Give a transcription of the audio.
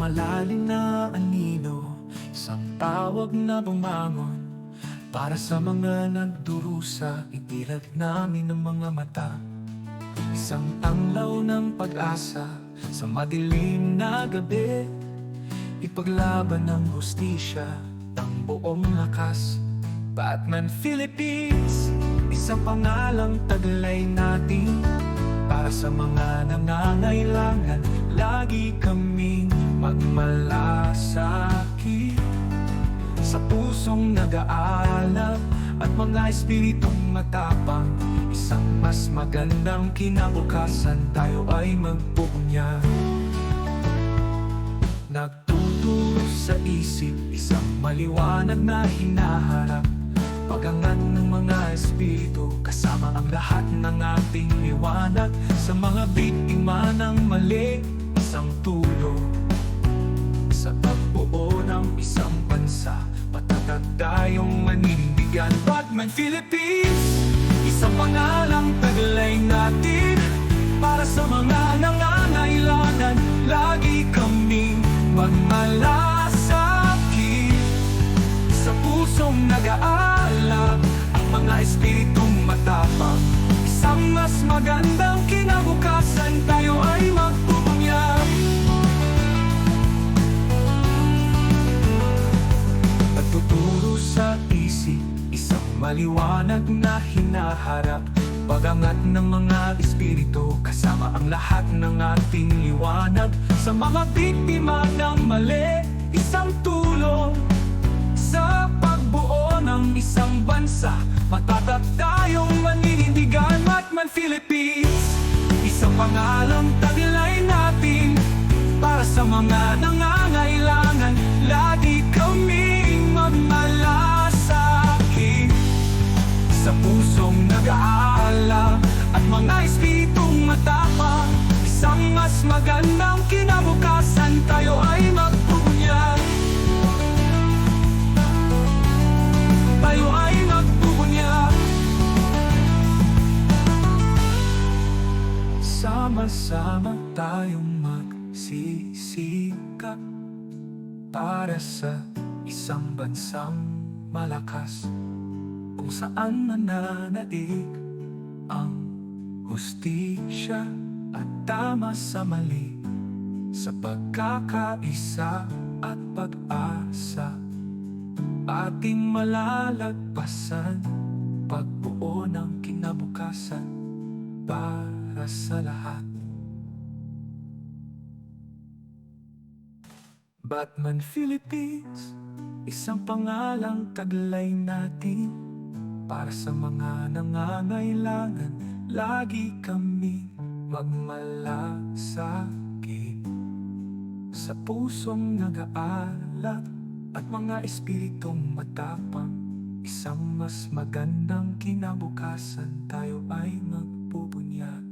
malalim na anino, isang tawag na bumangon para sa mga nagdurusa. Itilad namin ang mga mata, isang tanglaw ng pag-asa sa madilim na gabi. Ipaglaban ng hustisya, ang buong lakas. Batman Philippines, isang pangalang taglay natin para sa mga nangangailangan. Lagi kaming magmalasakit sa pusong nag-aalab at mga espiritong matapang. Isang mas magandang kinabukasan, tayo ay magpupunyag. Nagtuturo sa isip, isang maliwanag na hinaharap. Pagangat ng mga espiritu, kasama ang lahat ng ating liwanag. Sa mga biktima ng mali, isang tulong sa pagbuo ng isang bansa. Matatag tayong maninindigan. Batman Philippines, isang pangalang taglay natin para sa mga nangangailangan. Lagi kaming magmalasakit sa pusong nag-aalab, ang mga espiritong matapang. Isang mas magandang kinabukasan, tayo ay magpupunyag. Pagtuturo sa isip, isang maliwanag na hinaharap. Pagangat ng mga espiritu, kasama ang lahat ng ating liwanag. Sa mga biktima ng mali, isang tulong sa pagbuo ng isang bansa. Matatag tayong maninindigan. Batman Philippines, isang pangalang taglay natin para sa mga nangangailangan. Lagi kaming magmalasakit sa pusong nag-aalab at mga espiritong matapang. Isang mas magandang kinabukasan, tayo ay magpupunyag. Tayo ay magpupunyag. Sama-sama tayong magsisikap para sa isang bansang malakas, kung saan nananaig ang hustisya at tama sa mali, sa pagkakaisa at pag-asa. Ating malalagpasan, pagbuo ng kinabukasan para sa lahat. Batman Philippines, isang pangalang taglay natin para sa mga nangangailangan. Lagi kami magmalasakit sa pusong nag-aalab at mga espiritong matapang. Isang mas magandang kinabukasan, tayo ay magpupunyag.